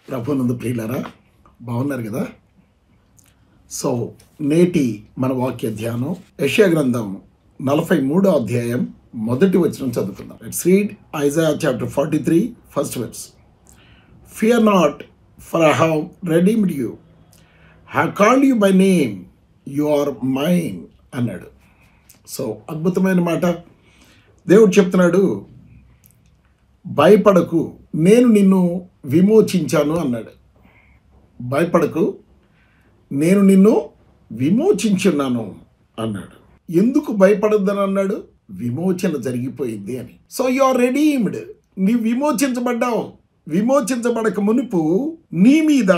ప్రభునందు ప్రియులారా, బాగున్నారు కదా? సో నేటి మన వాక్య ధ్యానం యెషయా గ్రంథం 43వ అధ్యాయం మొదటి వచనం చదువుకుందాం. Let's read Isaiah chapter 43 first verse. Fear not, for I have redeemed you, have called you by name, you are mine అన్నాడు. సో అద్భుతమైన మాట. దేవుడు చెప్తున్నాడు, భయపడకు, నేను నిన్ను విమోచించాను అన్నాడు. భయపడకు, నేను నిన్ను విమోచించున్నాను అన్నాడు. ఎందుకు భయపడొద్దని అన్నాడు? విమోచన జరిగిపోయింది అని. సో యు ఆర్ రెడీమ్డ్, నీ విమోచించబడ్డావు. విమోచించబడక మునుపు నీ మీద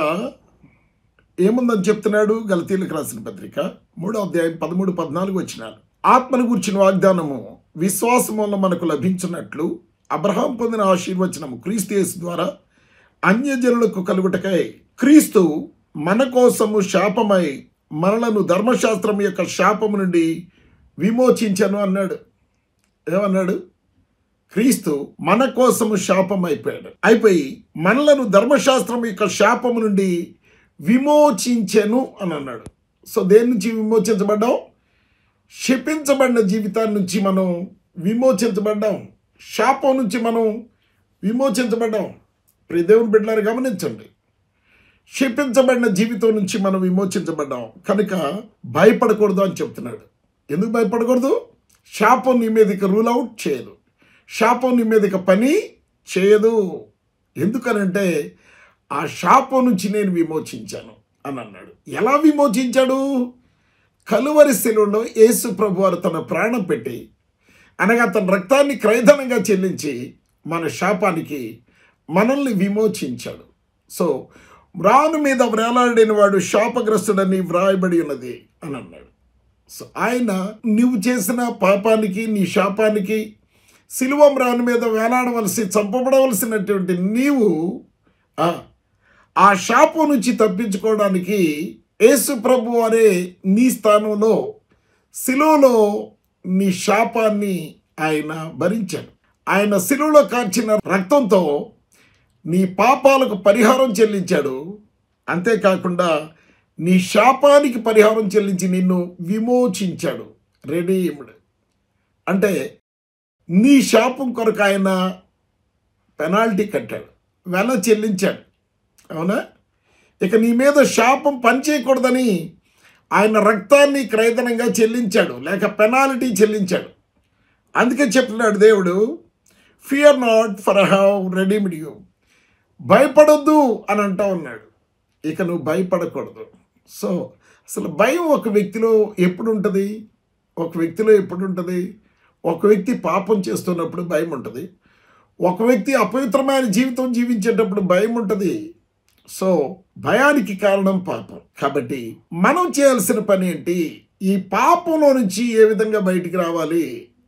ఏముందని చెప్తున్నాడు? గలతీయులకు రాసిన పత్రిక 3వ అధ్యాయం 13-14 వచనాలు. ఆత్మను గూర్చిన వాగ్దానము విశ్వాసం వల్ల మనకు లభించినట్లు అబ్రహాం పొందిన ఆశీర్వచనము క్రీస్తు యేసు ద్వారా అన్యజనులకు కలుగుటకై క్రీస్తు మన కోసము శాపమై మనలను ధర్మశాస్త్రం యొక్క శాపము నుండి విమోచించను అన్నాడు. ఏమన్నాడు? క్రీస్తు మన కోసము శాపం అయిపోయి మనలను ధర్మశాస్త్రం యొక్క శాపము నుండి విమోచించెను అని అన్నాడు. సో దేని నుంచి విమోచించబడ్డాం? శపించబడిన జీవితాన్ని నుంచి మనం విమోచించబడ్డాం. శాపం నుంచి మనం విమోచించబడ్డాం. ప్రియ దేవుని బిడ్డలారా గమనించండి, శపించబడిన జీవితం నుంచి మనం విమోచించబడ్డాం కనుక భయపడకూడదు అని చెప్తున్నాడు. ఎందుకు భయపడకూడదు? శాపం నీ మీదకి రూల్ అవుట్ చేయదు. శాపం నీ మీదకి పని చేయదు. ఎందుకనంటే ఆ శాపం నుంచి నేను విమోచించాను అని అన్నాడు. ఎలా విమోచించాడు? కలువరి శిలువలో యేసు ప్రభువారు తన ప్రాణం పెట్టి, అనగా తన రక్తాన్ని క్రయధనంగా చెల్లించి మన శాపానికి మనల్ని విమోచించాడు. సో మ్రాను మీద వ్రేలాడిన వాడు శాపగ్రస్తుడని వ్రాయబడి ఉన్నది అని అన్నాడు. సో ఆయన నువ్వు చేసిన పాపానికి, నీ శాపానికి సిలువ మ్రాను మీద వేలాడవలసి, చంపబడవలసినటువంటి నీవు ఆ శాపం నుంచి తప్పించుకోవడానికి యేసు ప్రభు వారే నీ స్థానంలో సిలువలో నీ శాపాన్ని ఆయన భరించాడు. ఆయన సిలువలో కార్చిన రక్తంతో నీ పాపాలకు పరిహారం చెల్లించాడు. అంతేకాకుండా నీ శాపానికి పరిహారం చెల్లించి నిన్ను విమోచించాడు. రెడీమ్డ్ అంటే నీ శాపం కొరకు ఆయన పెనాల్టీ కట్టాడు, వెల చెల్లించాడు. అవునా? ఇక నీ మీద శాపం పనిచేయకూడదని ఆయన రక్తాన్ని క్రయధనంగా చెల్లించాడు, లేక పెనాల్టీ చెల్లించాడు. అందుకే చెప్తున్నాడు దేవుడు, fear not, for I have redeemed you. భయపడొద్దు అని అంటా ఉన్నాడు. ఇక నువ్వు భయపడకూడదు. సో అసలు భయం ఒక వ్యక్తిలో ఎప్పుడు ఉంటుంది? ఒక వ్యక్తి పాపం చేస్తున్నప్పుడు భయం ఉంటుంది. ఒక వ్యక్తి అపవిత్రమైన జీవితం జీవించేటప్పుడు భయం ఉంటుంది. సో భయానికి కారణం పాపం. కాబట్టి మనం చేయాల్సిన పని ఏంటి? ఈ పాపంలో నుంచి ఏ విధంగా బయటికి రావాలి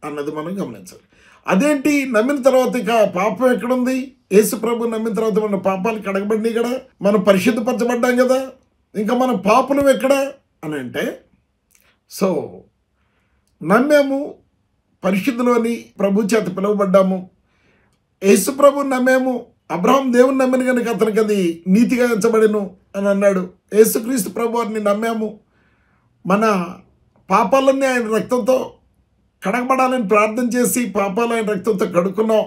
అన్నది మనం గమనించాలి. అదేంటి? నమ్మిన తర్వాత ఇక పాపం ఎక్కడుంది? యేసు ప్రభు నమ్మిన తర్వాత మన పాపాలు కడగబడినాయి కదా, మనం పరిశుద్ధపరచబడ్డాం కదా, ఇంకా మన పాపలు ఎక్కడ అని అంటే, సో నమ్మాము, పరిశుద్ధులని ప్రభు చేత పిలువబడ్డాము, యేసు ప్రభుని నమ్మాము, అబ్రహాం దేవుని నమ్మిన కనుక అతనికి అది నీతిగా ఎంచబడెను అని అన్నాడు. యేసుక్రీస్తు ప్రభు వారిని నమ్మాము, మన పాపాలన్నీ ఆయన రక్తంతో కడగబడాలని ప్రార్థన చేసి పాపాలు ఆయన రక్తంతో కడుక్కున్నాం.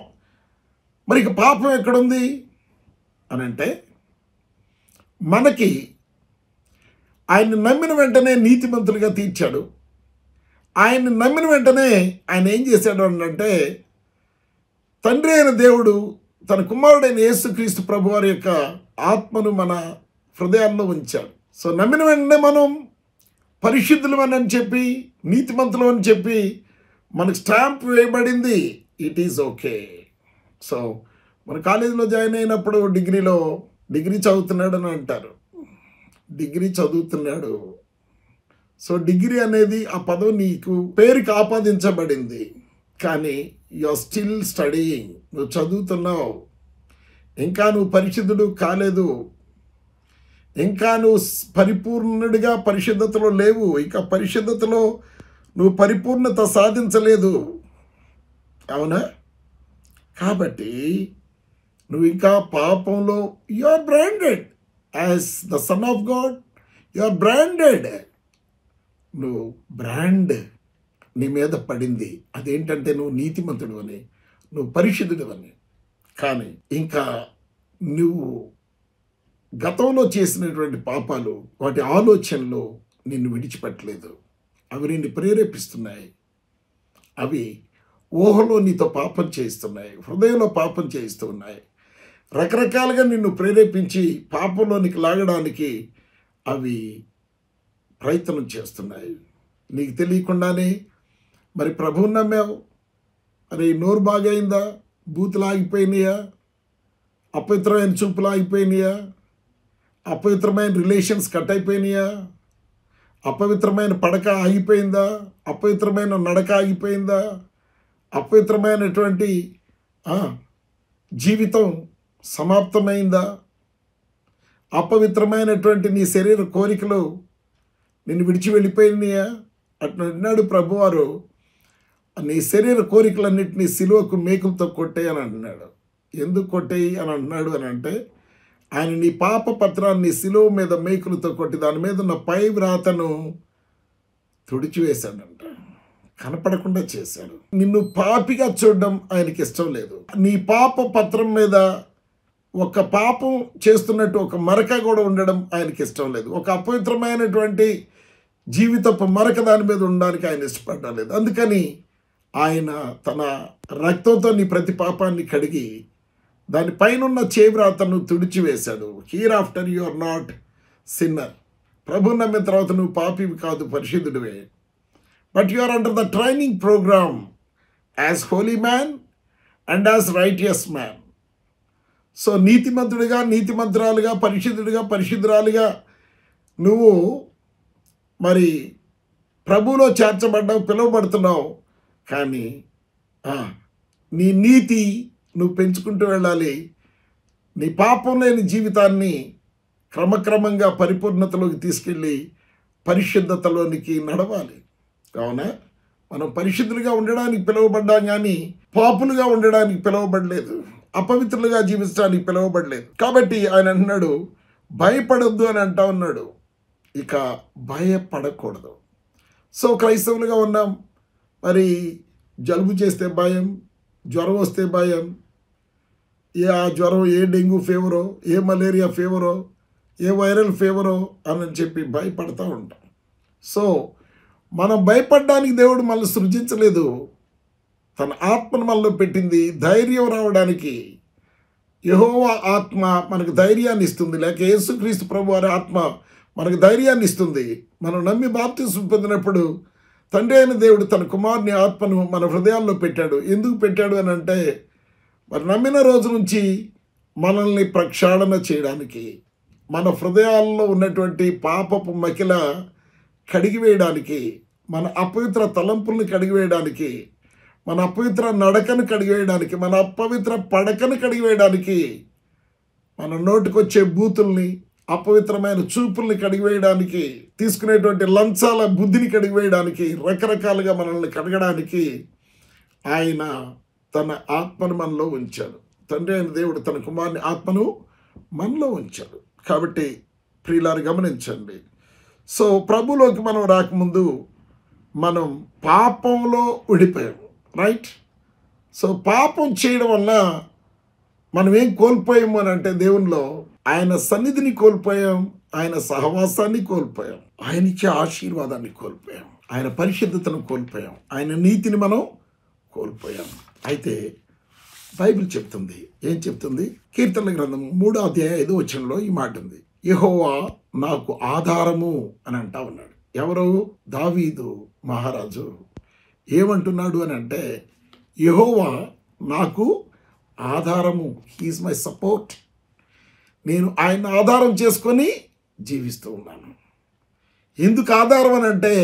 మరి ఇక పాపం ఎక్కడుంది అని అంటే, మనకి ఆయన్ని నమ్మిన వెంటనే నీతిమంతులుగా తీర్చాడు. ఆయన్ని నమ్మిన వెంటనే ఆయన ఏం చేశాడు అంటే, తండ్రి అయిన దేవుడు తన కుమారుడైన యేసుక్రీస్తు ప్రభు వారి యొక్క ఆత్మను మన హృదయాల్లో ఉంచాడు. సో నమ్మిన వెంటనే మనం పరిశుద్ధులమని చెప్పి, నీతిమంతులు అని చెప్పి మనకు స్టాంప్ వేయబడింది. It is okay. సో మన కాలేజీలో జాయిన్ అయినప్పుడు డిగ్రీ చదువుతున్నాడు అని అంటారు. డిగ్రీ చదువుతున్నాడు. సో డిగ్రీ అనేది ఆ పదవి నీకు పేరుకి ఆపాదించబడింది, కానీ యు ఆర్ స్టిల్ స్టడీయింగ్. నువ్వు చదువుతున్నావు, ఇంకా నువ్వు పరిశుద్ధుడు కాలేదు, ఇంకా నువ్వు పరిపూర్ణుడిగా పరిశుద్ధతలో లేవు, ఇంకా పరిశుద్ధతలో నువ్వు పరిపూర్ణత సాధించలేదు. అవునా? కాబట్టి నువ్వు ఇంకా పాపంలో you are branded as the son of God. You are branded. నువ్వు బ్రాండ్ నీ మీద పడింది. అదేంటంటే నువ్వు నీతిమంతుడు అని, నువ్వు పరిశుద్ధుడు అని. కానీ ఇంకా నువ్వు గతంలో చేసినటువంటి పాపాలు, వాటి ఆలోచనలు నిన్ను విడిచిపెట్టలేదు. అవి నిన్ను ప్రేరేపిస్తున్నాయి. అవి ఊహలో నీతో పాపం చేయిస్తున్నాయి, హృదయంలో పాపం చేయిస్తూ ఉన్నాయి. రకరకాలుగా నిన్ను ప్రేరేపించి పాపంలోనికి లాగడానికి అవి ప్రయత్నం చేస్తున్నాయి. నీకు తెలియకుండానే మరి ప్రభువుని నమ్మావు, మరి నోరు బాగైందా, బూతులు ఆగిపోయినాయా, అపవిత్రమైన చూపులు ఆగిపోయినాయా, అపవిత్రమైన రిలేషన్స్ కట్ అయిపోయినాయా, అపవిత్రమైన పడక ఆగిపోయిందా, అపవిత్రమైన నడక ఆగిపోయిందా, అపవిత్రమైనటువంటి జీవితం సమాప్తమైందా, అపవిత్రమైనటువంటి నీ శరీర కోరికలు నిన్ను విడిచి వెళ్ళిపోయినాయా? అట్లా అన్నాడు ప్రభువారు. నీ శరీర కోరికలన్నింటినీ సిలువకు మేకులతో కొట్టేయి అని అంటున్నాడు. ఎందుకు కొట్టేయి అని అంటున్నాడు అని అంటే, ఆయన నీ పాప పత్రాన్ని సిలువ మీద మేకులతో కొట్టి దాని మీద ఉన్న పై వ్రాతను తుడిచివేశాడంట, కనపడకుండా చేశాడు. నిన్ను పాపిగా చూడడం ఆయనకి ఇష్టం లేదు. నీ పాప పత్రం మీద ఒక పాపం చేస్తున్నట్టు ఒక మరక కూడా ఉండడం ఆయనకి ఇష్టం లేదు. ఒక అపవిత్రమైనటువంటి జీవితపు మరక దాని మీద ఉండడానికి ఆయన ఇష్టపడలేదు. అందుకని ఆయన తన రక్తంతో నీ ప్రతి పాపాన్ని కడిగి దానిపైన చేవ్రాతను తుడిచివేశాడు. Here after you are not sinner. ప్రభు నమ్మిన తర్వాత నువ్వు పాపివి కాదు, పరిశుద్ధుడివే. But you are under the training program as holy man and as righteous man. So నీతిమంతుడిగా, నీతిమంతురాలుగా, పరిశుద్ధుడిగా, పరిశుద్ధురాలుగా నువ్వు మరి ప్రభువులో చేర్చబడ్డావు, పిలువబడుతున్నావు. కానీ నీ నీతి నువ్వు పెంచుకుంటూ వెళ్ళాలి. నీ పాపం లేని జీవితాన్ని క్రమక్రమంగా పరిపూర్ణతలోకి తీసుకెళ్ళి పరిశుద్ధతలోనికి నడవాలి. కావున మనం పరిశుద్ధులుగా ఉండడానికి పిలువబడ్డాం, కానీ పాపులుగా ఉండడానికి పిలువబడలేదు, అపవిత్రులుగా జీవించడానికి పిలువబడలేదు. కాబట్టి ఆయన అంటున్నాడు, భయపడొద్దు అని అంటా ఉన్నాడు. ఇక భయపడకూడదు. సో క్రైస్తవులుగా ఉన్నాం, మరి జలుబు చేస్తే భయం, జ్వరం వస్తే భయం, ఆ జ్వరం ఏ డెంగ్యూ ఫీవరో, ఏ మలేరియా ఫీవరో, ఏ వైరల్ ఫీవరో అని చెప్పి భయపడతా ఉంటాం. సో మనం భయపడడానికి దేవుడు మనల్ని సృజించలేదు, తన ఆత్మను మనలో పెట్టింది ధైర్యం రావడానికి. యెహోవా ఆత్మ మనకు ధైర్యాన్ని ఇస్తుంది, లేక యేసుక్రీస్తు ప్రభు వారి ఆత్మ మనకు ధైర్యాన్ని ఇస్తుంది. మనం నమ్మి బాప్తిస్మం పొందినప్పుడు తండ్రి అయిన దేవుడు తన కుమారుని ఆత్మను మన హృదయాల్లో పెట్టాడు. ఎందుకు పెట్టాడు అని అంటే, మరి నమ్మిన రోజు నుంచి మనల్ని ప్రక్షాళన చేయడానికి, మన హృదయాల్లో ఉన్నటువంటి పాపపు మకిల కడిగివేయడానికి, మన అపవిత్ర తలంపుల్ని కడిగివేయడానికి, మన అపవిత్ర నడకను కడిగివేయడానికి, మన అపవిత్ర పడకను కడిగివేయడానికి, మన నోటికొచ్చే బూతుల్ని, అపవిత్రమైన చూపుల్ని కడిగివేయడానికి, తీసుకునేటువంటి లంచాల బుద్ధిని కడిగివేయడానికి, రకరకాలుగా మనల్ని కడగడానికి ఆయన తన ఆత్మను మనలో ఉంచాడు. తండ్రి అయిన దేవుడు తన కుమారుని ఆత్మను మనలో ఉంచాడు. కాబట్టి ప్రియులారు గమనించండి. సో ప్రభులోకి మనం రాకముందు మనం పాపంలో విడిపోయాం, రైట్? సో పాపం చేయడం వల్ల మనం ఏం కోల్పోయాము అని అంటే, దేవునిలో ఆయన సన్నిధిని కోల్పోయాం, ఆయన సహవాసాన్ని కోల్పోయాం, ఆయన ఇచ్చే ఆశీర్వాదాన్ని కోల్పోయాం, ఆయన పరిశుద్ధతను కోల్పోయాం, ఆయన నీతిని మనం కోల్పోయాం. అయితే బైబిల్ చెప్తుంది, ఏం చెప్తుంది? కీర్తనల గ్రంథం 3వ అధ్యాయం 5వ వచనంలో ఈ మాట ఉంది, యెహోవా నాకు ఆధారము అని అంటా ఉన్నాడు. ఎవరు? దావీదు మహారాజు ఏమంటున్నాడు అని అంటే, యెహోవా నాకు ఆధారము, హీఈస్ మై సపోర్ట్. నేను ఆయన ఆధారం చేసుకొని జీవిస్తూ ఉన్నాను. ఎందుకు ఆధారం అని అంటే,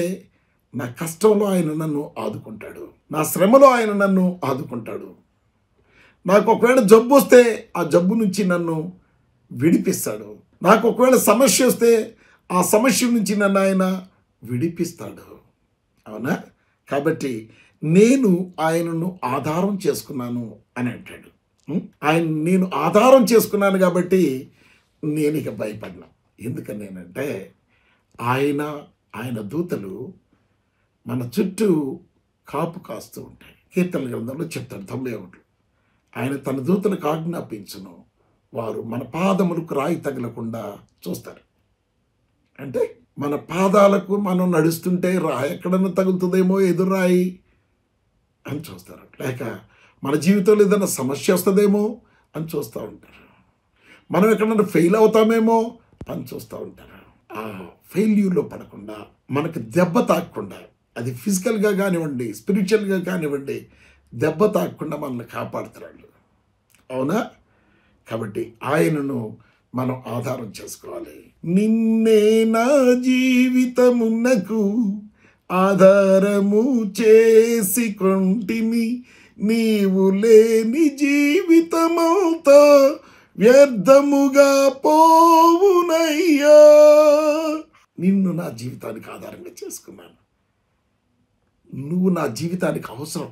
నా కష్టంలో ఆయన నన్ను ఆదుకుంటాడు, నా శ్రమలో ఆయన నన్ను ఆదుకుంటాడు. నాకు ఒకవేళ జబ్బు వస్తే ఆ జబ్బు నుంచి నన్ను విడిపిస్తాడు. నాకు ఒకవేళ సమస్య వస్తే ఆ సమస్య నుంచి నన్ను ఆయన విడిపిస్తాడు. అవునా? కాబట్టి నేను ఆయనను ఆధారం చేసుకున్నాను అని అంటాడు. నేను ఆధారం చేసుకున్నాను కాబట్టి నేను ఇక భయపడినా. ఎందుకని నేనంటే ఆయన ఆయన దూతలు మన చుట్టూ కాపు కాస్తూ ఉంటాయి. కీర్తనల గ్రంథంలో చెప్తాడు 91. ఆయన తన దూతలకు ఆజ్ఞాపించును, వారు మన పాదములకు రాయి తగలకుండా చూస్తారు. అంటే మన పాదాలకు మనం నడుస్తుంటే రాయి ఎక్కడన్నా తగులుతుందేమో, ఎదురు రాయి అని చూస్తారు. లేక మన జీవితంలో ఏదైనా సమస్య వస్తుందేమో అని చూస్తూ ఉంటారు. మనం ఎక్కడన్నా ఫెయిల్ అవుతామేమో అని చూస్తూ ఉంటారు. ఆ ఫెయిల్యూర్లో పడకుండా, మనకు దెబ్బ తాకకుండా, అది ఫిజికల్గా కానివ్వండి, స్పిరిచువల్గా కానివ్వండి, దెబ్బ తాకకుండా మనల్ని కాపాడుతారు. అవునా? కాబట్టి ఆయనను మనం ఆధారం చేసుకోవాలి. నిన్నే నా జీవితమునకు ఆధారము చేసి కొంటిని, నీవు లేని జీవితమంతా వ్యర్థముగా పోవునయ్యా. నిన్ను నా జీవితానికి ఆధారంగా చేసుకున్నాను. నువ్వు నా జీవితానికి అవసరం.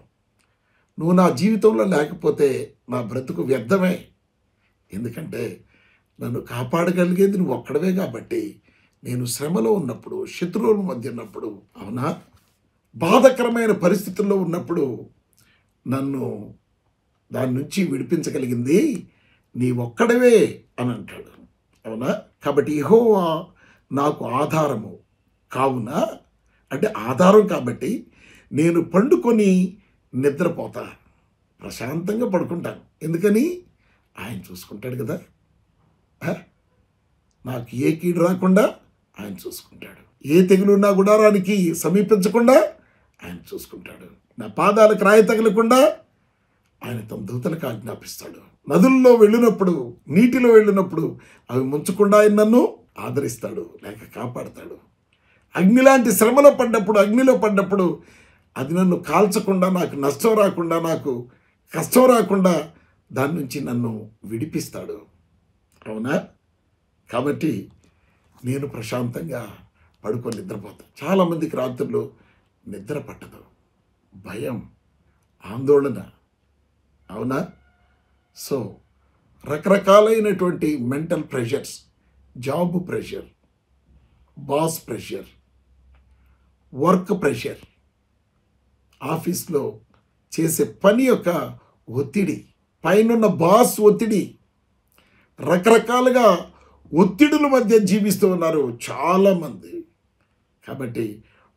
నువ్వు నా జీవితంలో లేకపోతే నా బ్రతుకు వ్యర్థమే. ఎందుకంటే నన్ను కాపాడగలిగేది నువ్వు ఒక్కడవే కాబట్టి. నేను శ్రమలో ఉన్నప్పుడు, శత్రువుల మధ్య ఉన్నప్పుడు, అవునా, బాధకరమైన పరిస్థితుల్లో ఉన్నప్పుడు నన్ను దాని నుంచి విడిపించగలిగింది నీ ఒక్కడవే అని అంటాడు. అవునా? కాబట్టి యెహోవా నాకు ఆధారము కావున, అంటే ఆధారం కాబట్టి నేను పండుకొని నిద్రపోతా, ప్రశాంతంగా పడుకుంటాను. ఎందుకని? ఆయన చూసుకుంటాడు కదా. నాకు ఏ కీడు రాకుండా ఆయన చూసుకుంటాడు. ఏ తెగులున్నా గుడారానికి సమీపించకుండా ఆయన చూసుకుంటాడు. నా పాదాలకు రాయి తగలకుండా ఆయన తమ దూతలకు ఆజ్ఞాపిస్తాడు. నదుల్లో వెళ్ళినప్పుడు, నీటిలో వెళ్ళినప్పుడు అవి ముంచకుండా ఆయన నన్ను ఆదరిస్తాడు, లేక కాపాడతాడు. అగ్నిలాంటి శ్రమలో పడ్డప్పుడు అది నన్ను కాల్చకుండా, నాకు నష్టం రాకుండా, నాకు కష్టం రాకుండా దాని నుంచి నన్ను విడిపిస్తాడు. అవునా? కాబట్టి నేను ప్రశాంతంగా పడుకొని నిద్రపోతాను. చాలామందికి రాత్రులు నిద్ర పట్టదు, భయం, ఆందోళన. అవునా? సో రకరకాలైనటువంటి mental pressures, job pressure, boss pressure, work pressure, ఆఫీస్లో చేసే పని యొక్క ఒత్తిడి, పైనున్న బాస్ ఒత్తిడి, రకరకాలుగా ఒత్తిడుల మధ్య జీవిస్తూ ఉన్నారు చాలామంది. కాబట్టి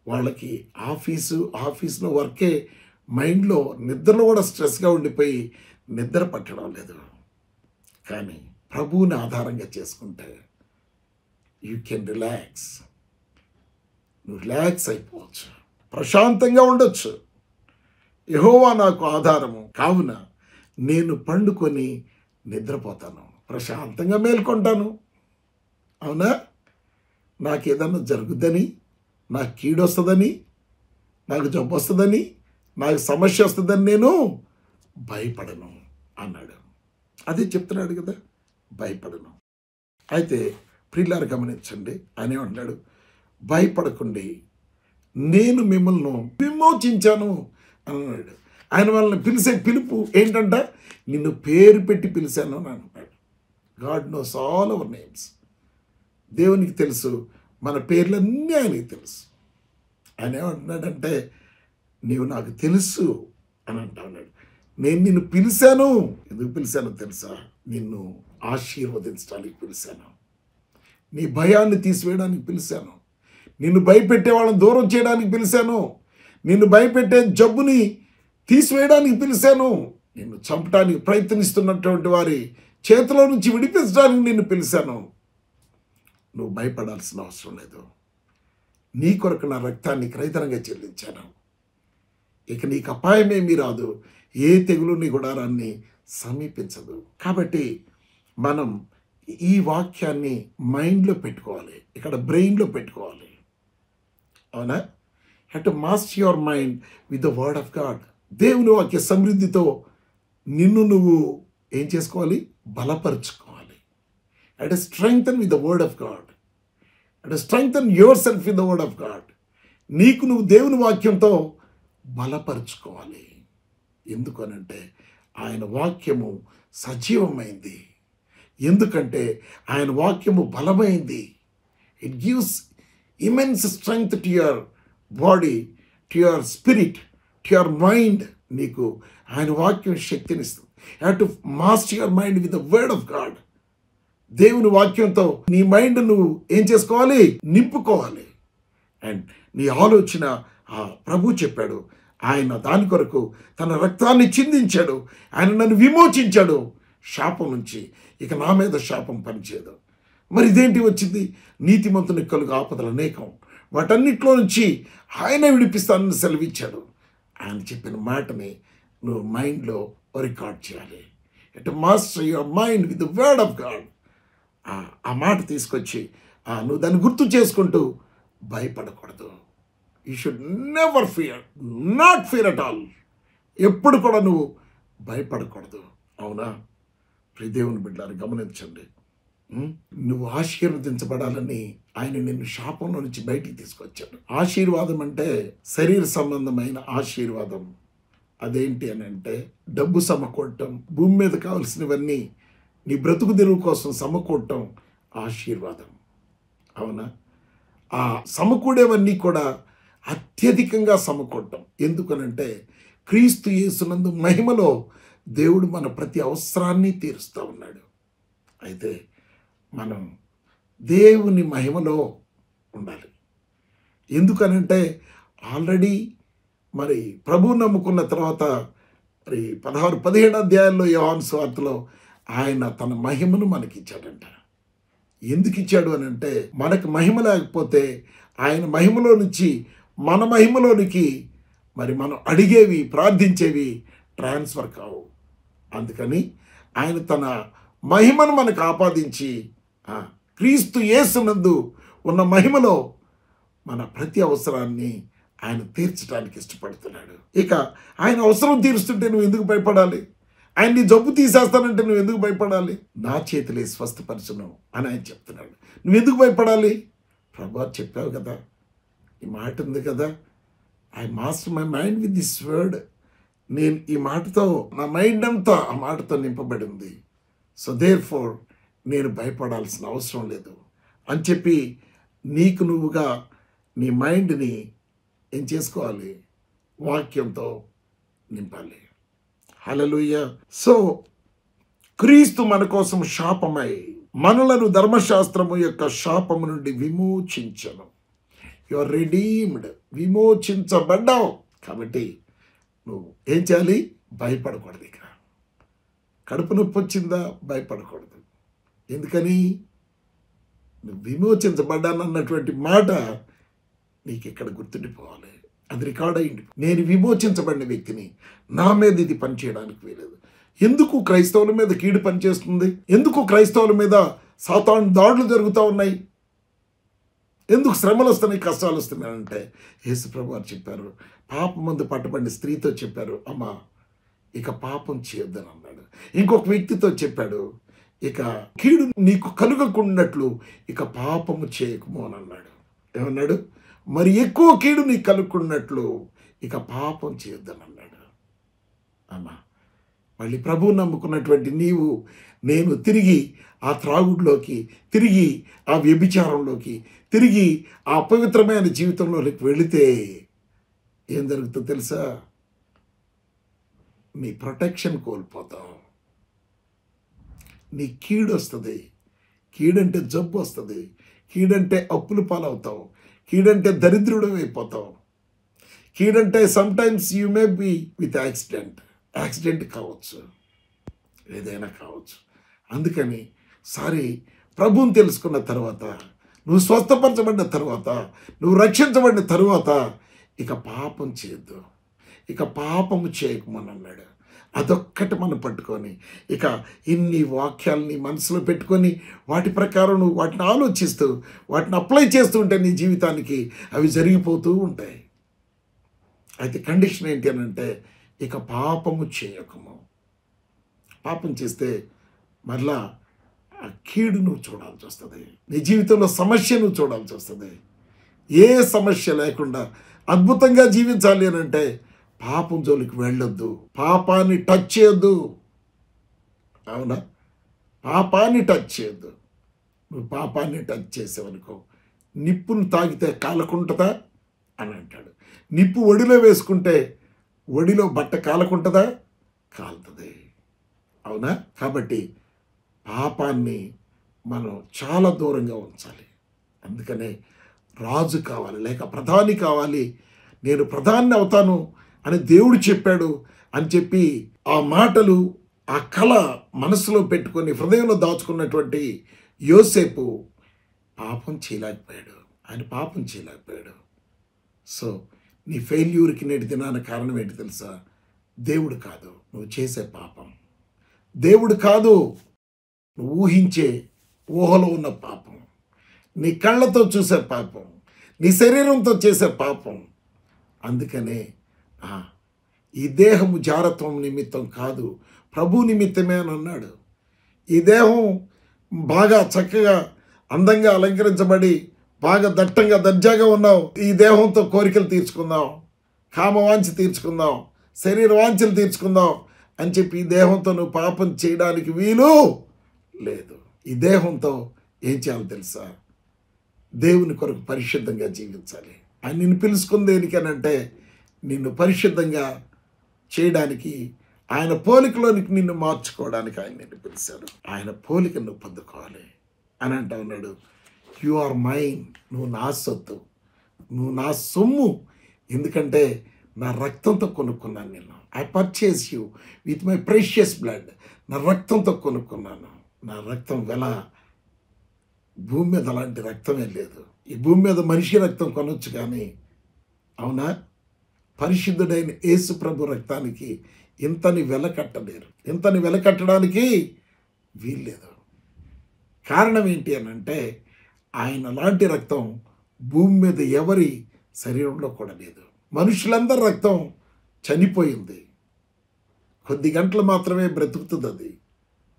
వాళ్ళకి ఆఫీస్లో వర్కే మైండ్లో, నిద్రలో కూడా స్ట్రెస్గా ఉండిపోయి నిద్ర పట్టడం లేదు. కానీ ప్రభువుని ఆధారంగా చేసుకుంటే యూ కెన్ రిలాక్స్. నువ్వు రిలాక్స్ అయిపోవచ్చు, ప్రశాంతంగా ఉండొచ్చు. యెహోవా నాకు ఆధారము కావున నేను పండుకొని నిద్రపోతాను, ప్రశాంతంగా మేల్కొంటాను. అవునా? నాకు ఏదన్నా జరుగుద్దని, నాకు కీడు వస్తుందని, నాకు జబ్బు వస్తుందని, నాకు సమస్య వస్తుందని నేను భయపడను అన్నాడు. అదే చెప్తున్నాడు కదా, భయపడను. అయితే ప్రియులారా గమనించండి, ఆయన ఏమన్నాడు? భయపడకండి, నేను మిమ్మల్ని విమోచించాను అన్నాడు. ఆయన వాళ్ళని పిలిచే పిలుపు ఏంటంట? నిన్ను పేరు పెట్టి పిలిచాను అని అన్నాడు. God knows all our names. దేవునికి తెలుసు మన పేర్లన్నీ ఆయనకి తెలుసు. ఆయన ఏమంటున్నాడంటే, నీవు నాకు తెలుసు అని అంటున్నాడు. నేను నిన్ను పిలిచాను. ఎందుకు పిలిచానో తెలుసా? నిన్ను ఆశీర్వదించడానికి పిలిచాను, నీ భయాన్ని తీసివేయడానికి పిలిచాను, నిన్ను భయపెట్టే వాళ్ళని దూరం చేయడానికి పిలిచాను, నిన్ను భయపెట్టే జబ్బుని తీసివేయడానికి పిలిచాను, నిన్ను చంపడానికి ప్రయత్నిస్తున్నటువంటి వారి చేతిలో నుంచి విడిపించడానికి నిన్ను పిలిచాను. నువ్వు భయపడాల్సిన అవసరం లేదు. నీ కొరకు నా రక్తాన్ని క్రయధనంగా చెల్లించాను. ఇక నీకు అపాయమేమీ రాదు, ఏ తెగులు నీ గుడారాన్ని సమీపించదు. కాబట్టి మనం ఈ వాక్యాన్ని మైండ్లో పెట్టుకోవాలి, ఇక్కడ బ్రెయిన్లో పెట్టుకోవాలి. అవునా? Have to master your mind with the word of God. దేవుని వాక్య సమృద్ధితో నిన్ను నువ్వు ఏం చేసుకోవాలి? బలపరుచుకోవాలి. And strengthen with the word of God. And strengthen yourself with the word of God. నీకు నువ్వు దేవుని వాక్యంతో బలపరుచుకోవాలి. ఎందుకు అనంటే ఆయన వాక్యము సజీవమైంది. ఎందుకంటే ఆయన వాక్యము బలమైంది. It gives immense strength to your body, to your spirit, to your mind. నీకు ఆయన వాక్యం శక్తినిస్తుంది. You have to master your mind with the word of God. దేవుని వాక్యంతో నీ మైండ్ నువ్వు ఏం చేసుకోవాలి? నింపుకోవాలి. అండ్ నీ ఆలోచన ప్రభు చెప్పాడు, ఆయన దాని కొరకు తన రక్తాన్ని చిందించాడు, ఆయన నన్ను విమోచించాడు శాపం నుంచి. ఇక నా మీద శాపం పనిచేయదు. మరి ఇదేంటి వచ్చింది? నీతిమంతుని కలుగు ఆపదలు అనేకం, వాటన్నిటిలో నుంచి ఆయనే విడిపిస్తానని సెలవిచ్చాడు. ఆయన చెప్పిన మాటని నువ్వు మైండ్లో రికార్డ్ చేయాలి. It master your mind with the word of God. ఆ మాట తీసుకొచ్చి నువ్వు దాన్ని గుర్తు చేసుకుంటూ భయపడకూడదు. You should never fear, not fear at all. ఎప్పుడు కూడా నువ్వు భయపడకూడదు. అవునా? ప్రియ దేవుని బిడ్డలారా, గమనించండి. నువ్వు ఆశీర్వదించబడాలని ఆయన నిన్ను శాపంలో నుంచి బయటికి తీసుకొచ్చాడు. ఆశీర్వాదం అంటే శరీర సంబంధమైన ఆశీర్వాదం. అదేంటి అని అంటే డబ్బు సమకూడటం, భూమి మీద కావలసినవన్నీ నీ బ్రతుకు తెరువు కోసం సమకూడటం ఆశీర్వాదం. అవునా? ఆ సమకూడేవన్నీ కూడా అత్యధికంగా సమకూడటం. ఎందుకనంటే క్రీస్తు యేసునందు మహిమలో దేవుడు మన ప్రతి అవసరాన్ని తీరుస్తూ ఉన్నాడు. అయితే మనం దేవుని మహిమలో ఉండాలి. ఎందుకనంటే ఆల్రెడీ మరి ప్రభువు నమ్ముకున్న తర్వాత మరి 16-17 అధ్యాయాల్లో యోహాను సువార్తలో ఆయన తన మహిమను మనకిచ్చాడంట. ఎందుకు ఇచ్చాడు అని అంటే మనకు మహిమ లేకపోతే ఆయన మహిమలో నుంచి మన మహిమలోనికి మరి మనం అడిగేవి, ప్రార్థించేవి ట్రాన్స్ఫర్ కావు. అందుకని ఆయన తన మహిమను మనకు ఆపాదించి క్రీస్తు యేసునందు ఉన్న మహిమలో మన ప్రతి అవసరాన్ని ఆయన తీర్చడానికి ఇష్టపడుతున్నాడు. ఇక ఆయన అవసరం తీరుస్తుంటే నువ్వు ఎందుకు భయపడాలి? ఆయన నీ జబ్బు తీసేస్తానంటే నువ్వు ఎందుకు భయపడాలి? నా చేతులే స్వస్థపరచును అని ఆయన చెప్తున్నాడు. నువ్వు ఎందుకు భయపడాలి? ప్రభు చెప్పావు కదా, ఈ మాట ఉంది కదా, I master my mind with this word. నేను ఈ మాటతో నా మైండ్ అంతా ఆ మాటతో నింపబడి ఉంది. సో దేర్ ఫోర్ నేను భయపడాల్సిన అవసరం లేదు అని చెప్పి నీకు నువ్వుగా నీ మైండ్ని ఏం చేసుకోవాలి? వాక్యంతో నింపాలి. హల్లెలూయా. సో క్రీస్తు మన కోసం శాపమై మనలను ధర్మశాస్త్రము యొక్క శాపము నుండి విమోచించను. యు ఆర్ రెడీమ్డ్, విమోచించబడ్డావు. కాబట్టి నువ్వు ఏం చేయాలి? భయపడకూడదు. ఇక కడుపు నొప్పి వచ్చిందా? భయపడకూడదు. ఎందుకని? నువ్వు విమోచించబడ్డానన్నటువంటి మాట నీకు ఇక్కడ గుర్తుండిపోవాలి. అది రికార్డ్ అయ్యింది. నేను విమోచించబడిన వ్యక్తిని, నా మీద ఇది పనిచేయడానికి వీలేదు. ఎందుకు క్రైస్తవుల మీద కీడు పనిచేస్తుంది? ఎందుకు క్రైస్తవుల మీద సాతాను దాడులు జరుగుతూ ఉన్నాయి? ఎందుకు శ్రమలు వస్తున్నాయి, కష్టాలు వస్తున్నాయంటే యేసు ప్రభు వారు చెప్పారు, పాపమందు పట్టబడిన స్త్రీతో చెప్పారు, అమ్మా ఇక పాపం చేయొద్దని అన్నాడు. ఇంకొక వ్యక్తితో చెప్పాడు, ఇక కీడు నీకు కలుగకున్నట్లు ఇక పాపము చేయకము అని అన్నాడు. ఏమన్నాడు? మరి ఎక్కువ కీడు నీకు కలుగుకున్నట్లు ఇక పాపం చేయొద్దని అన్నాడు. అమ్మా మళ్ళీ ప్రభువు నమ్ముకున్నటువంటి నీవు నేను తిరిగి ఆ త్రాగుడులోకి, తిరిగి ఆ వ్యభిచారంలోకి, తిరిగి ఆ అపవిత్రమైన జీవితంలోకి వెళితే ఏం జరుగుతుందో తెలుసా? నీ ప్రొటెక్షన్ కోల్పోతావు. నీ కీడు వస్తుంది. కీడంటే జబ్బు వస్తుంది. కీడంటే అప్పులు పాలవుతావు. కీడంటే దరిద్రుడు అయిపోతావు. కీడంటే sometimes you may be with accident కావచ్చు, ఏదైనా కావచ్చు. అందుకని ప్రభువుని తెలుసుకున్న తర్వాత, నువ్వు స్వస్థపరచబడిన తర్వాత, నువ్వు రక్షించబడిన తర్వాత ఇక పాపం చేయొద్దు, ఇక పాపము చేయకమని అన్నాడు. అదొక్కటి మనం పట్టుకొని ఇక ఇన్ని వాక్యాలని మనసులో పెట్టుకొని వాటి ప్రకారం నువ్వు వాటిని ఆలోచిస్తూ వాటిని అప్లై చేస్తూ ఉంటే నీ జీవితానికి అవి జరిగిపోతూ ఉంటాయి. అయితే కండిషన్ ఏంటి అని అంటే ఇక పాపము చేయకము. పాపం చేస్తే మరలా ఆ కీడు నువ్వు చూడాల్సి వస్తుంది. నీ జీవితంలో సమస్య నువ్వు చూడాల్సి వస్తుంది. ఏ సమస్య లేకుండా అద్భుతంగా జీవించాలి అని అంటే పాపం జోలికి వెళ్ళొద్దు, పాపాన్ని టచ్ చేయొద్దు. అవునా? పాపాన్ని టచ్ చేయొద్దు. నువ్వు పాపాన్ని టచ్ చేసావనుకో, నిప్పును తాగితే కాలకుంటుందా అని అంటాడు. నిప్పు ఒడిలో వేసుకుంటే ఒడిలో బట్ట కాలకుంటుందా? కాలుతుంది. అవునా? కాబట్టి పాపాన్ని మనం చాలా దూరంగా ఉంచాలి. అందుకనే రాజు కావాలి, లేక ప్రధాని కావాలి, నేను ప్రధాని అవుతాను అని దేవుడు చెప్పాడు అని చెప్పి ఆ మాటలు, ఆ కళ మనసులో పెట్టుకొని హృదయంలో దాచుకున్నటువంటి యోసేపు పాపం చేయలేకపోయాడు. ఆయన పాపం చేయలేకపోయాడు. సో నీ ఫెయిల్యూర్కి నేటి దినాన కారణం ఏంటి తెలుసా? దేవుడు కాదు, నువ్వు చేసే పాపం. దేవుడు కాదు, నువ్వు ఊహించే ఊహలో ఉన్న పాపం, నీ కళ్ళతో చూసే పాపం, నీ శరీరంతో చేసే పాపం. అందుకనే ఈ దేహము జారత్వం నిమిత్తం కాదు, ప్రభు నిమిత్తమే అని అన్నాడు. ఈ దేహం బాగా చక్కగా అందంగా అలంకరించబడి బాగా దట్టంగా దర్జాగా ఉన్నావు, ఈ దేహంతో కోరికలు తీర్చుకుందాం, కామవాంఛ తీర్చుకుందాం, శరీర వాంఛలు తీర్చుకుందాం అని చెప్పి ఈ దేహంతో నువ్వు పాపం చేయడానికి వీలు లేదు. ఈ దేహంతో ఏం చేయాలో తెలుసా? దేవుని కొరకు పరిశుద్ధంగా జీవించాలి. ఆయన నిన్ను పిలుచుకుంది దేనికనంటే నిన్ను పరిశుద్ధంగా చేయడానికి, ఆయన పోలికలోనికి నిన్ను మార్చుకోవడానికి ఆయన నిన్ను పిలిచాడు. ఆయన పోలికను నువ్వు పొందుకోవాలి అని అంటా ఉన్నాడు. యు ఆర్ మైన్, నువ్వు నా సొత్తు, నువ్వు నా సొమ్ము, ఎందుకంటే నా రక్తంతో కొనుక్కున్నాను నిన్ను. I purchase you with my precious blood. నా రక్తంతో కొనుక్కున్నాను. నా రక్తం వెల భూమి మీద అలాంటి రక్తమే లేదు. ఈ భూమి మీద మనిషి రక్తం కొనవచ్చు కానీ, అవునా, పరిశుద్ధుడైన యేసు ప్రభు రక్తానికి ఇంతని వెల కట్టలేరు. ఇంతని వెల కట్టడానికి వీల్లేదు. కారణం ఏంటి అని అంటే ఆయన లాంటి రక్తం భూమి మీద ఎవరి శరీరంలో కూడా లేదు. మనుషులందరి రక్తం చనిపోయింది, కొద్ది గంటలు మాత్రమే బ్రతుకుతుంది అది.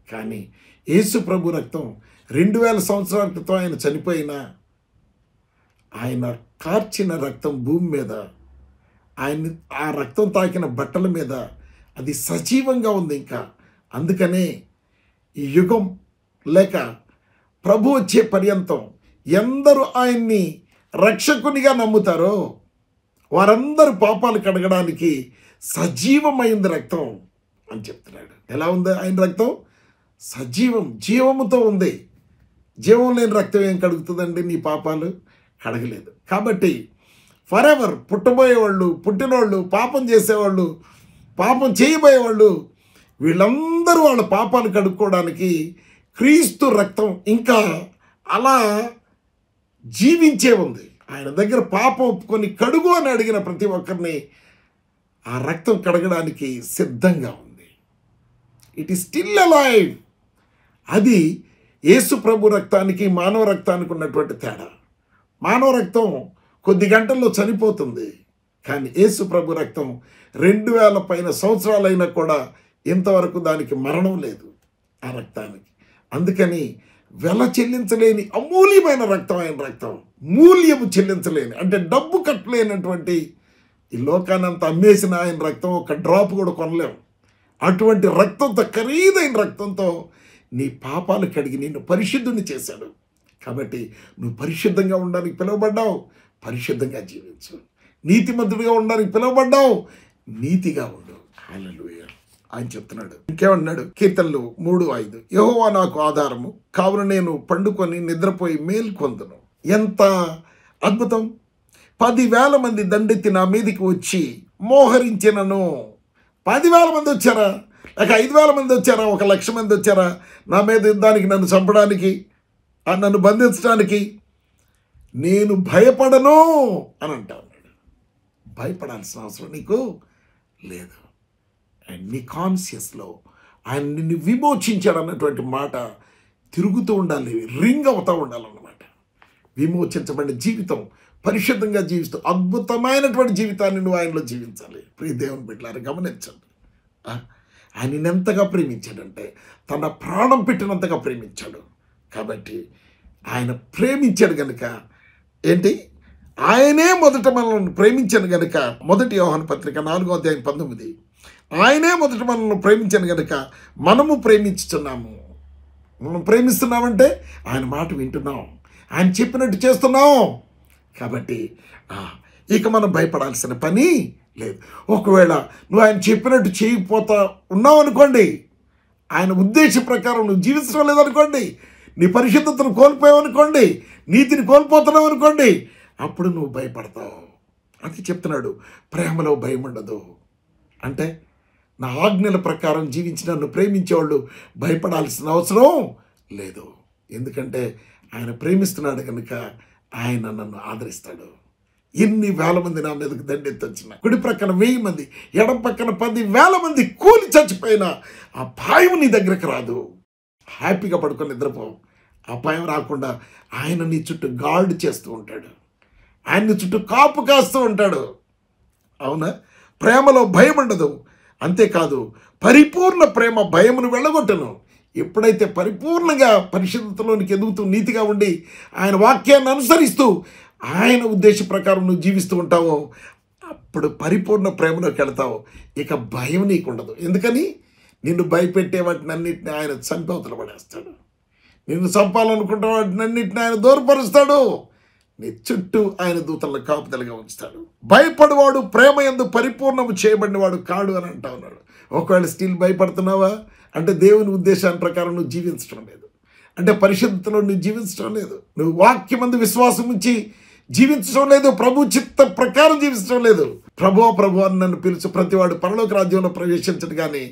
కానీ యేసు ప్రభు రక్తం 2000 సంవత్సరాల క్రితం ఆయన చనిపోయినా ఆయన కార్చిన రక్తం భూమి మీద, ఆయన ఆ రక్తం తాకిన బట్టల మీద అది సజీవంగా ఉంది ఇంకా. అందుకనే ఈ యుగం లేక ప్రభు వచ్చే పర్యంతం ఎందరూ ఆయన్ని రక్షకునిగా నమ్ముతారో వారందరూ పాపాలు కడగడానికి సజీవమైంది రక్తం అని చెప్తున్నాడు. ఎలా ఉంది ఆయన రక్తం? సజీవం, జీవముతో ఉంది. జీవం లేని రక్తం ఏం కడుగుతుందండి? నీ పాపాలు కడగలేదు. కాబట్టి ఫర్ ఎవర్ పుట్టబోయేవాళ్ళు, పుట్టినోళ్ళు, పాపం చేసేవాళ్ళు, పాపం చేయబోయేవాళ్ళు, వీళ్ళందరూ వాళ్ళ పాపాలు కడుక్కోవడానికి క్రీస్తు రక్తం ఇంకా అలా జీవించే ఉంది. ఆయన దగ్గర పాపం ఒప్పుకొని కడుగు అని అడిగిన ప్రతి ఒక్కరిని ఆ రక్తం కడగడానికి సిద్ధంగా ఉంది. It is still alive. అది యేసు ప్రభు రక్తానికి మానవ రక్తానికి ఉన్నటువంటి తేడా. మానవ రక్తం కొద్ది గంటల్లో చనిపోతుంది, కానీ యేసు ప్రభు రక్తం 2000 పైన సంవత్సరాలైనా కూడా ఇంతవరకు దానికి మరణం లేదు ఆ రక్తానికి. అందుకని వెల చెల్లించలేని అమూల్యమైన రక్తం ఆయన రక్తం. మూల్యము చెల్లించలేని అంటే డబ్బు కట్టలేనటువంటి, ఈ లోకానంతా అమ్మేసిన ఆయన రక్తం ఒక డ్రాప్ కూడా కొనలేము. అటువంటి రక్తంతో, ఖరీదైన రక్తంతో నీ పాపాలు కడిగి నిన్ను పరిశుద్ధుని చేశాడు. కాబట్టి నువ్వు పరిశుద్ధంగా ఉండడానికి పిలువబడ్డావు, పరిశుద్ధంగా జీవించు. నీతిమంతుడిగా ఉండడానికి పిలువబడ్డావు, నీతిగా ఉండు. హల్లెలూయా. ఆయన చెప్తున్నాడు. ఇంకేమన్నాడు? కీర్తనలు 3:5, యెహోవా నాకు ఆధారము, కావున నేను పండుకొని నిద్రపోయి మేల్కొందును. ఎంత అద్భుతం! 10,000 మంది దండెత్తి నా మీదికి వచ్చి మోహరించినను. 10,000 మంది వచ్చారా? లేక 5,000 మంది వచ్చారా? 1,00,000 మంది వచ్చారా నా మీద యుద్ధానికి, నన్ను చంపడానికి, నన్ను బంధించడానికి? నేను భయపడను అని అంటా ఉన్నాడు. భయపడాల్సిన అవసరం నీకు లేదు. అండ్ నీ కాన్షియస్లో ఆయన నిన్ను విమోచించాడు అన్నటువంటి మాట తిరుగుతూ ఉండాలి, రింగ్ అవుతూ ఉండాలన్నమాట. విమోచించబడిన జీవితం, పరిశుద్ధంగా జీవిస్తూ అద్భుతమైనటువంటి జీవితాన్ని నువ్వు ఆయనలో జీవించాలి. ప్రియ దేవుని బిడ్డలారా గమనించండి. ఆయన నిన్నెంతగా ప్రేమించాడంటే తన ప్రాణం పెట్టినంతగా ప్రేమించాడు. కాబట్టి ఆయన ప్రేమించాడు కనుక ఏంటి? ఆయనే మొదట మనల్ని ప్రేమించను గనుక, మొదటి యోహాను పత్రిక 4:19, ఆయనే మొదట మనల్ని ప్రేమించను గనుక మనము ప్రేమించుతున్నాము. మనం ప్రేమిస్తున్నామంటే ఆయన మాట వింటున్నాం, ఆయన చెప్పినట్టు చేస్తున్నాం. కాబట్టి ఇక మనం భయపడాల్సిన పని లేదు. ఒకవేళ నువ్వు ఆయన చెప్పినట్టు చేయకపోతా ఉన్నావు అనుకోండి, ఆయన ఉద్దేశ ప్రకారం నువ్వు జీవించడం లేదనుకోండి, నీ పరిశుద్ధతను కోల్పోయావు అనుకోండి, నీతిని కోల్పోతున్నావు అనుకోండి, అప్పుడు నువ్వు భయపడతావు. అది చెప్తున్నాడు, ప్రేమలో భయం ఉండదు. అంటే నా ఆజ్ఞల ప్రకారం జీవించి నన్ను ప్రేమించేవాళ్ళు భయపడాల్సిన అవసరం లేదు. ఎందుకంటే ఆయన ప్రేమిస్తున్నాడు కనుక ఆయన నన్ను ఆదరిస్తాడు. ఎన్ని వేల మంది నా మీదకి దండెత్తొచ్చిన, కుడి ప్రక్కన 1000 మంది, ఎడం పక్కన 10,000 మంది కూలి చచ్చిపోయినా ఆ భయం నీ దగ్గరకు రాదు. హ్యాపీగా పడుకొని నిద్రపో. ఆ భయం రాకుండా ఆయన నీ చుట్టూ గార్డ్ చేస్తూ ఉంటాడు, ఆయన నీ చుట్టూ కాపు కాస్తూ ఉంటాడు. అవునా? ప్రేమలో భయం ఉండదు. అంతేకాదు, పరిపూర్ణ ప్రేమ భయమును వెళ్ళగొట్టను. ఎప్పుడైతే పరిపూర్ణంగా పరిశుద్ధతలోనికి ఎదుగుతూ నీతిగా ఉండి ఆయన వాక్యాన్ని అనుసరిస్తూ ఆయన ఉద్దేశ ప్రకారం నువ్వు జీవిస్తూ ఉంటావో, అప్పుడు పరిపూర్ణ ప్రేమలోకి వెళతావు. ఇక భయం నీకు ఉండదు. ఎందుకని? నిన్ను భయపెట్టే వాటిని అన్నింటినీ ఆయన చంపవతల పడేస్తాడు. నిన్ను చంపాలనుకుంటే వాటిని అన్నింటినీ ఆయన దూరపరుస్తాడు. నీ చుట్టూ ఆయన దూతలను కాపుదలుగా ఉంచుతాడు. భయపడేవాడు ప్రేమ యందు పరిపూర్ణము చేయబడినవాడు కాడు అని అంటా ఉన్నాడు. ఒకవేళ స్టిల్ భయపడుతున్నావా అంటే దేవుని ఉద్దేశాన్ని ప్రకారం నువ్వు జీవించడం లేదు, అంటే పరిశుద్ధతలో నువ్వు జీవించడం లేదు, నువ్వు వాక్యమందు విశ్వాసం ఉంచి జీవించడం లేదు, ప్రభు చిత్త ప్రకారం జీవించడం లేదు. ప్రభు అని నన్ను పిలుచు ప్రతివాడు పరలోక రాజ్యంలో ప్రవేశించడు, కానీ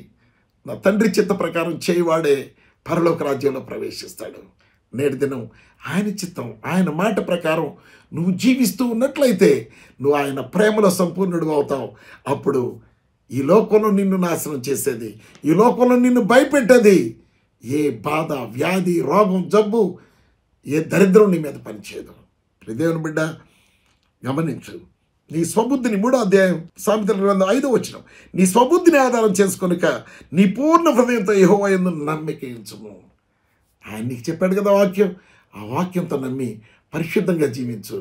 నా తండ్రి చిత్త ప్రకారం చేయవాడే పరలోక రాజ్యంలో ప్రవేశిస్తాడు. నేటి దినం ఆయన చిత్తం, ఆయన మాట ప్రకారం నువ్వు జీవిస్తూ ఉన్నట్లయితే నువ్వు ఆయన ప్రేమలో సంపూర్ణుడు అవుతావు. అప్పుడు ఈ లోకంలో నిన్ను నాశనం చేసేది, ఈ లోకంలో నిన్ను భయపెట్టేది ఏ బాధ, వ్యాధి, రోగం, జబ్బు, ఏ దరిద్రం నీ మీద పనిచేయదు. దేవుని బిడ్డ గమనించు, నీ స్వబుద్ధిని 3వ అధ్యాయం సామెతల గ్రంథం 5వ వచనం, నీ స్వబుద్ధిని ఆధారం చేసుకొనుక నీ పూర్ణ హృదయంతో యెహోవా యందు నమ్మిక ఉంచుము. ఆయన నీకు చెప్పాడు కదా వాక్యం, ఆ వాక్యంతో నమ్మి పరిశుద్ధంగా జీవించు.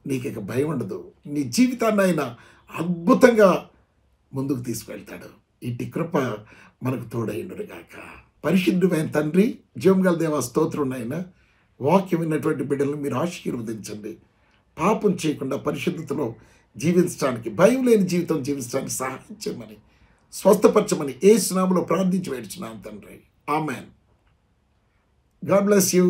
నీకు ఇక భయం ఉండదు. నీ జీవితాన్ని ఆయన అద్భుతంగా ముందుకు తీసుకువెళ్తాడు. ఇట్టి కృప మనకు తోడైండును గాక. పరిశుద్ధమైన తండ్రి, జీవంగల దేవా, స్తోత్రం నాయన. వాక్యం విన్నటువంటి బిడ్డలను మీరు ఆశీర్వదించండి. పాపం చేయకుండా పరిశుద్ధతలో జీవించడానికి, భయం లేని జీవితం జీవించడానికి సహాయం చేయమని, స్వస్థపరచమని యేసు నామములో ప్రార్థించి వేడుచున్నాను తండ్రి. ఆమెన్. God bless you.